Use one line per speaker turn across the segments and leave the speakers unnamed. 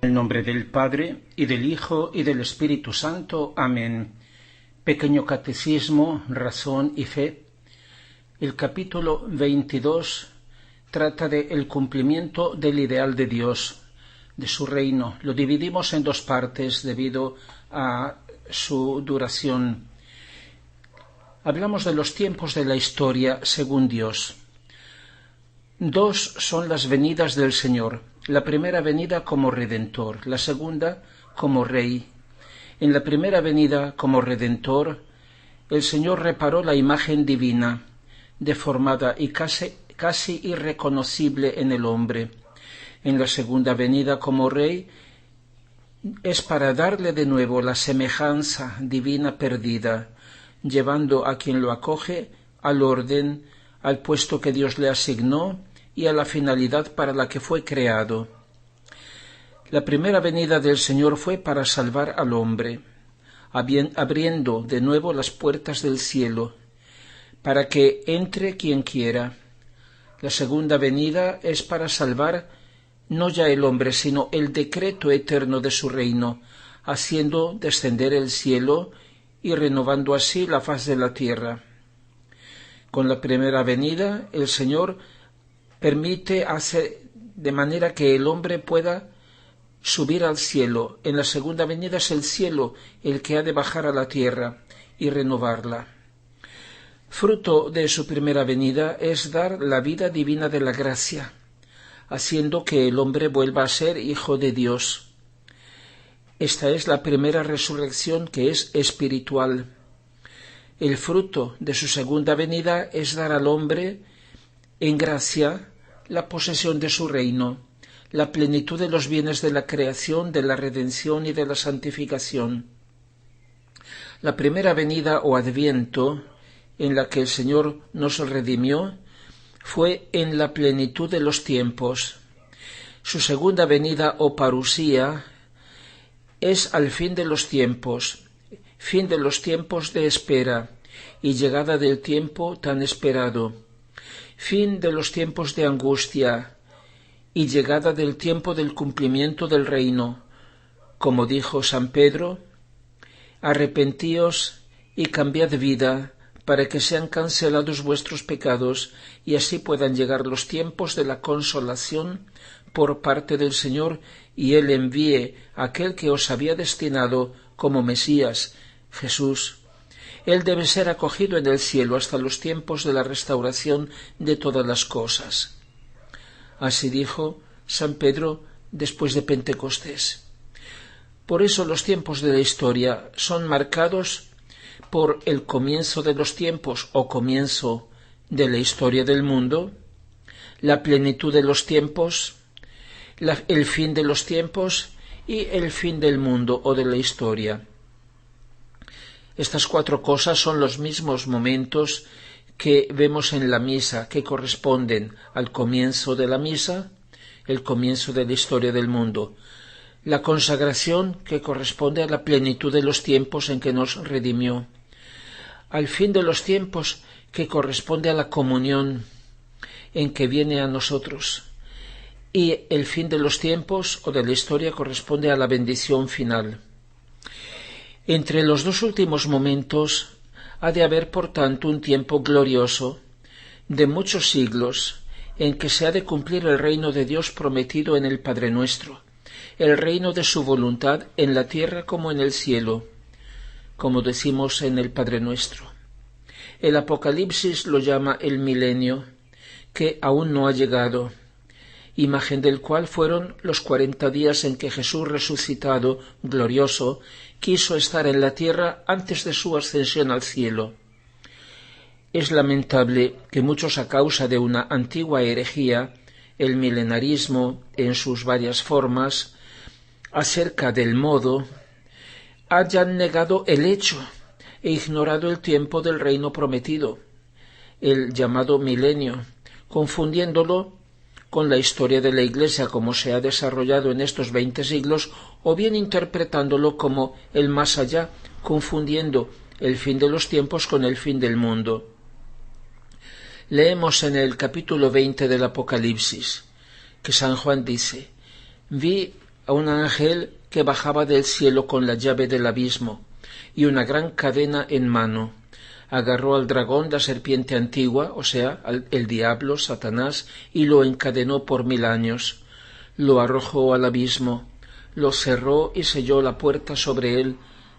En el nombre del Padre, y del Hijo, y del Espíritu Santo. Amén. Pequeño Catecismo, Razón y Fe. El capítulo 22 trata del cumplimiento del ideal de Dios, de su reino. Lo dividimos en dos partes debido a su duración. Hablamos de los tiempos de la historia según Dios. Dos son las venidas del Señor. La primera venida como Redentor, la segunda como Rey. En la primera venida como Redentor, el Señor reparó la imagen divina, deformada y casi irreconocible en el hombre. En la segunda venida como Rey, es para darle de nuevo la semejanza divina perdida, llevando a quien lo acoge al orden, al puesto que Dios le asignó y a la finalidad para la que fue creado. La primera venida del Señor fue para salvar al hombre, abriendo de nuevo las puertas del cielo, para que entre quien quiera. La segunda venida es para salvar no ya el hombre, sino el decreto eterno de su reino, haciendo descender el cielo y renovando así la faz de la tierra. Con la primera venida, el Señor hace de manera que el hombre pueda subir al cielo. En la segunda venida es el cielo el que ha de bajar a la tierra y renovarla. Fruto de su primera venida es dar la vida divina de la gracia, haciendo que el hombre vuelva a ser hijo de Dios. Esta es la primera resurrección, que es espiritual. El fruto de su segunda venida es dar al hombre en gracia la posesión de su reino, la plenitud de los bienes de la creación, de la redención y de la santificación. La primera venida o adviento, en la que el Señor nos redimió, fue en la plenitud de los tiempos. Su segunda venida o parusía es al fin de los tiempos de espera y llegada del tiempo tan esperado, fin de los tiempos de angustia y llegada del tiempo del cumplimiento del reino. Como dijo San Pedro: arrepentíos y cambiad vida, para que sean cancelados vuestros pecados y así puedan llegar los tiempos de la consolación por parte del Señor, y Él envíe a aquel que os había destinado como Mesías, Jesús. Él debe ser acogido en el cielo hasta los tiempos de la restauración de todas las cosas. Así dijo San Pedro después de Pentecostés. Por eso los tiempos de la historia son marcados por el comienzo de los tiempos o comienzo de la historia del mundo, la plenitud de los tiempos, el fin de los tiempos y el fin del mundo o de la historia. Estas cuatro cosas son los mismos momentos que vemos en la misa, que corresponden al comienzo de la misa, el comienzo de la historia del mundo, la consagración, que corresponde a la plenitud de los tiempos en que nos redimió, al fin de los tiempos, que corresponde a la comunión en que viene a nosotros, y el fin de los tiempos o de la historia corresponde a la bendición final. Entre los dos últimos momentos ha de haber, por tanto, un tiempo glorioso de muchos siglos en que se ha de cumplir el reino de Dios prometido en el Padre Nuestro, el reino de su voluntad en la tierra como en el cielo, como decimos en el Padre Nuestro. El Apocalipsis lo llama el milenio, que aún no ha llegado, imagen del cual fueron los 40 días en que Jesús resucitado, glorioso, quiso estar en la tierra antes de su ascensión al cielo. Es lamentable que muchos, a causa de una antigua herejía, el milenarismo en sus varias formas, acerca del modo, hayan negado el hecho e ignorado el tiempo del reino prometido, el llamado milenio, confundiéndolo con la historia de la Iglesia como se ha desarrollado en estos 20 siglos, o bien interpretándolo como el más allá, confundiendo el fin de los tiempos con el fin del mundo. Leemos en el capítulo 20 del Apocalipsis que San Juan dice: vi a un ángel que bajaba del cielo con la llave del abismo y una gran cadena en mano. Agarró al dragón, la serpiente antigua, o sea, el diablo, Satanás, y lo encadenó por 1000 años. Lo arrojó al abismo, lo cerró y selló la puerta sobre él,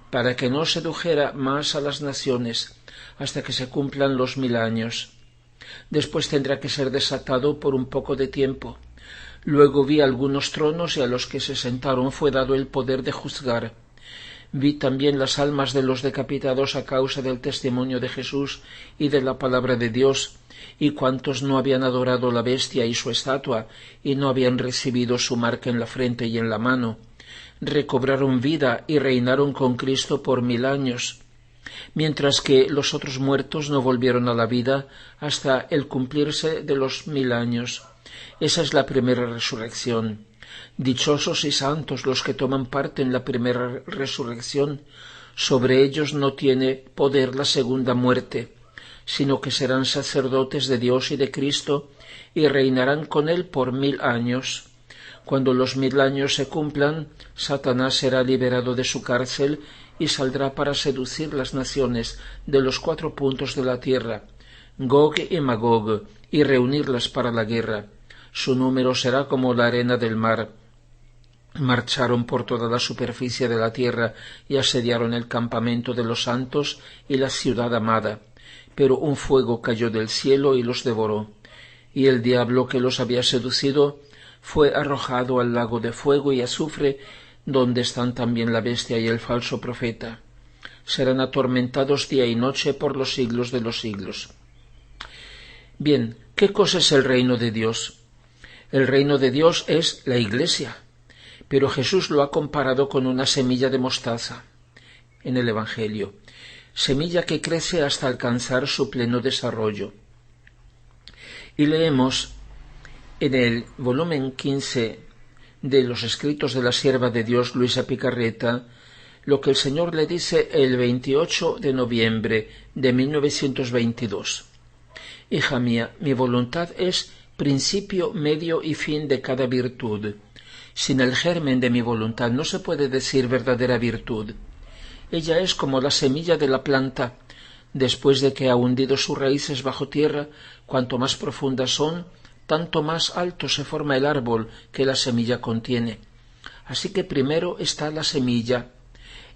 para que no sedujera más a las naciones, hasta que se cumplan los 1000 años. Después tendrá que ser desatado por un poco de tiempo. Luego vi algunos tronos y a los que se sentaron fue dado el poder de juzgar. Vi también las almas de los decapitados a causa del testimonio de Jesús y de la palabra de Dios, y cuantos no habían adorado la bestia y su estatua, y no habían recibido su marca en la frente y en la mano, recobraron vida y reinaron con Cristo por 1000 años, mientras que los otros muertos no volvieron a la vida hasta el cumplirse de los 1000 años. Esa es la primera resurrección. Dichosos y santos los que toman parte en la primera resurrección. Sobre ellos no tiene poder la segunda muerte, sino que serán sacerdotes de Dios y de Cristo y reinarán con él por 1000 años. Cuando los 1000 años se cumplan, Satanás será liberado de su cárcel y saldrá para seducir las naciones de los 4 puntos de la tierra, Gog y Magog, y reunirlas para la guerra. Su número será como la arena del mar. Marcharon por toda la superficie de la tierra y asediaron el campamento de los santos y la ciudad amada. Pero un fuego cayó del cielo y los devoró. Y el diablo que los había seducido fue arrojado al lago de fuego y azufre, donde están también la bestia y el falso profeta. Serán atormentados día y noche por los siglos de los siglos. Bien, ¿qué cosa es el reino de Dios? El reino de Dios es la Iglesia, pero Jesús lo ha comparado con una semilla de mostaza en el Evangelio, semilla que crece hasta alcanzar su pleno desarrollo. Y leemos en el volumen 15 de los escritos de la sierva de Dios Luisa Picarreta lo que el Señor le dice el 28 de noviembre de 1922. Hija mía, mi voluntad es principio, medio y fin de cada virtud. Sin el germen de mi voluntad no se puede decir verdadera virtud. Ella es como la semilla de la planta. Después de que ha hundido sus raíces bajo tierra, cuanto más profundas son, tanto más alto se forma el árbol que la semilla contiene. Así que primero está la semilla.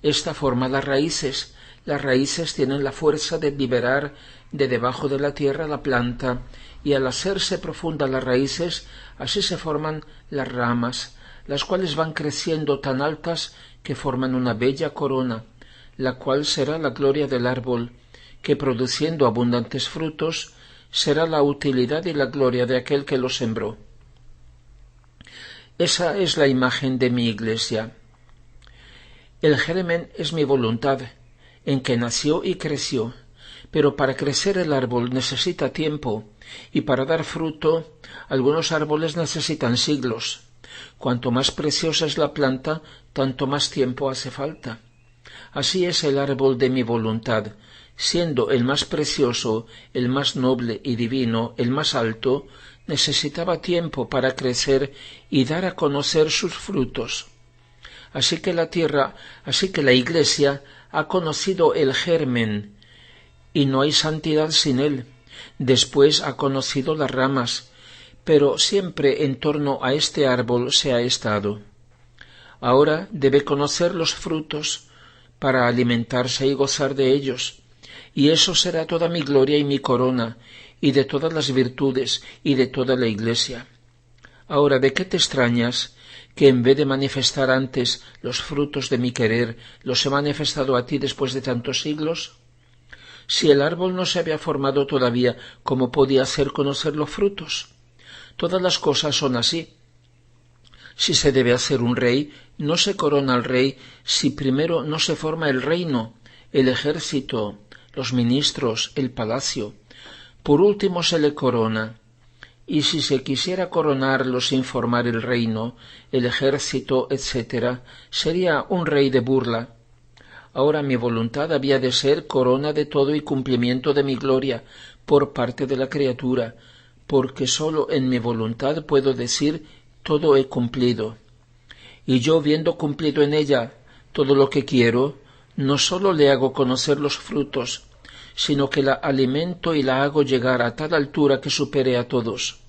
Esta forma las raíces. Las raíces tienen la fuerza de liberar de debajo de la tierra la planta, y al hacerse profundas las raíces, así se forman las ramas, las cuales van creciendo tan altas que forman una bella corona, la cual será la gloria del árbol, que produciendo abundantes frutos, será la utilidad y la gloria de aquel que lo sembró. Esa es la imagen de mi Iglesia. El germen es mi voluntad, en que nació y creció, pero para crecer el árbol necesita tiempo, y para dar fruto, algunos árboles necesitan siglos. Cuanto más preciosa es la planta, tanto más tiempo hace falta. Así es el árbol de mi voluntad, siendo el más precioso, el más noble y divino, el más alto, necesitaba tiempo para crecer y dar a conocer sus frutos. Así que la Iglesia ha conocido el germen, y no hay santidad sin él. Después ha conocido las ramas, pero siempre en torno a este árbol se ha estado. Ahora debe conocer los frutos para alimentarse y gozar de ellos, y eso será toda mi gloria y mi corona, y de todas las virtudes, y de toda la Iglesia. Ahora, ¿de qué te extrañas que en vez de manifestar antes los frutos de mi querer, los he manifestado a ti después de tantos siglos? Si el árbol no se había formado todavía, ¿cómo podía hacer conocer los frutos? Todas las cosas son así. Si se debe hacer un rey, no se corona al rey si primero no se forma el reino, el ejército, los ministros, el palacio. Por último se le corona. Y si se quisiera coronarlo sin formar el reino, el ejército, etc., sería un rey de burla. Ahora mi voluntad había de ser corona de todo y cumplimiento de mi gloria por parte de la criatura, porque sólo en mi voluntad puedo decir todo he cumplido. y yo, viendo cumplido en ella todo lo que quiero, no sólo le hago conocer los frutos, sino que la alimento y la hago llegar a tal altura que supere a todos.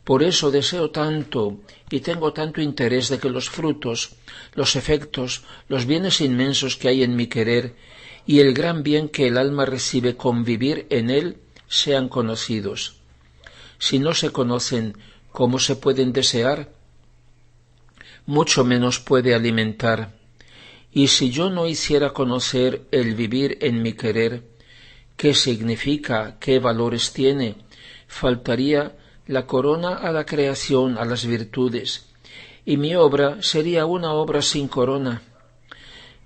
Por eso deseo tanto y tengo tanto interés de que los frutos, los efectos, los bienes inmensos que hay en mi querer y el gran bien que el alma recibe con vivir en él sean conocidos. Si no se conocen, ¿cómo se pueden desear? Mucho menos puede alimentar. Y si yo no hiciera conocer el vivir en mi querer, qué significa, qué valores tiene, faltaría la corona a la creación, a las virtudes, y mi obra sería una obra sin corona.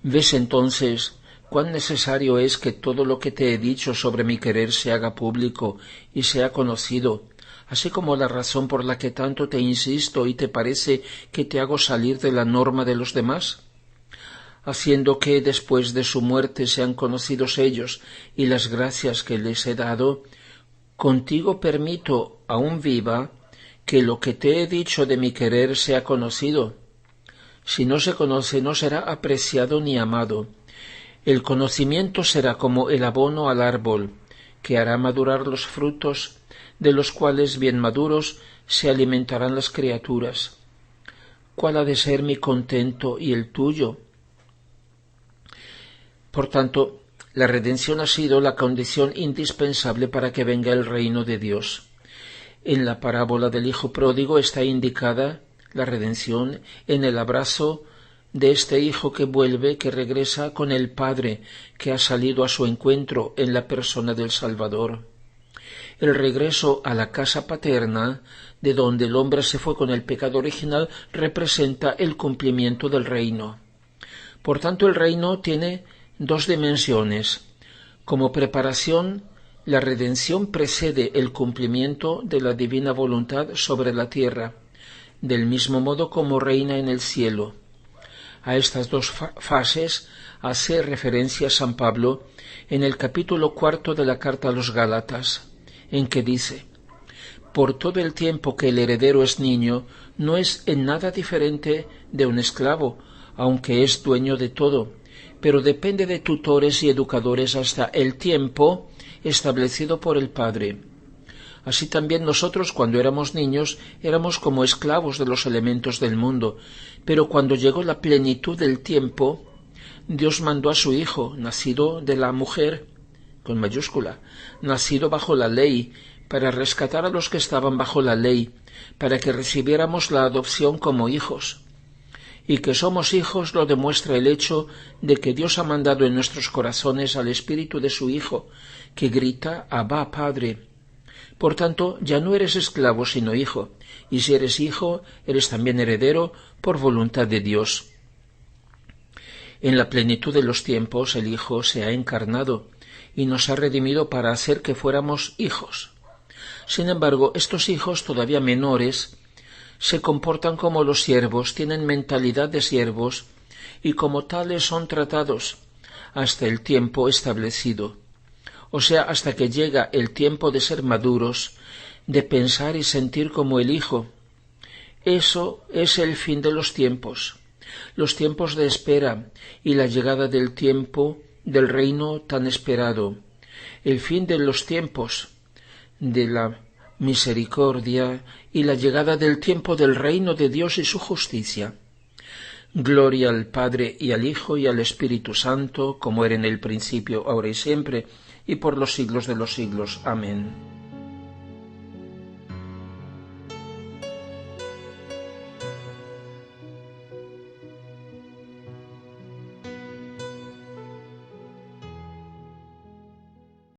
¿Ves entonces cuán necesario es que todo lo que te he dicho sobre mi querer se haga público y sea conocido, así como la razón por la que tanto te insisto y te parece que te hago salir de la norma de los demás? Haciendo que después de su muerte sean conocidos ellos y las gracias que les he dado, contigo permito, aún viva, que lo que te he dicho de mi querer sea conocido. Si no se conoce, no será apreciado ni amado. El conocimiento será como el abono al árbol, que hará madurar los frutos, de los cuales bien maduros se alimentarán las criaturas. ¿Cuál ha de ser mi contento y el tuyo? Por tanto, la redención ha sido la condición indispensable para que venga el reino de Dios. En la parábola del Hijo Pródigo está indicada la redención en el abrazo de este hijo que vuelve, que regresa con el Padre que ha salido a su encuentro en la persona del Salvador. El regreso a la casa paterna, de donde el hombre se fue con el pecado original, representa el cumplimiento del reino. Por tanto, el reino tiene dos dimensiones. Como preparación, la redención precede el cumplimiento de la divina voluntad sobre la tierra, del mismo modo como reina en el cielo. A estas dos fases hace referencia San Pablo en el capítulo 4 de la carta a los Gálatas, en que dice: «Por todo el tiempo que el heredero es niño, no es en nada diferente de un esclavo, aunque es dueño de todo, pero depende de tutores y educadores hasta el tiempo establecido por el Padre. Así también nosotros, cuando éramos niños, éramos como esclavos de los elementos del mundo, pero cuando llegó la plenitud del tiempo, Dios mandó a su Hijo, nacido de la mujer, con mayúscula, nacido bajo la ley, para rescatar a los que estaban bajo la ley, para que recibiéramos la adopción como hijos. Y que somos hijos lo demuestra el hecho de que Dios ha mandado en nuestros corazones al Espíritu de su Hijo, que grita: Abba, Padre. Por tanto, ya no eres esclavo sino hijo, y si eres hijo, eres también heredero por voluntad de Dios. En la plenitud de los tiempos el Hijo se ha encarnado y nos ha redimido para hacer que fuéramos hijos. Sin embargo, estos hijos todavía menores se comportan como los siervos, tienen mentalidad de siervos y como tales son tratados hasta el tiempo establecido, o sea, hasta que llega el tiempo de ser maduros, de pensar y sentir como el Hijo. Eso es el fin de los tiempos de espera y la llegada del tiempo del reino tan esperado, el fin de los tiempos de la misericordia y la llegada del tiempo del reino de Dios y su justicia. Gloria al Padre y al Hijo y al Espíritu Santo, como era en el principio, ahora y siempre, y por los siglos de los siglos. Amén.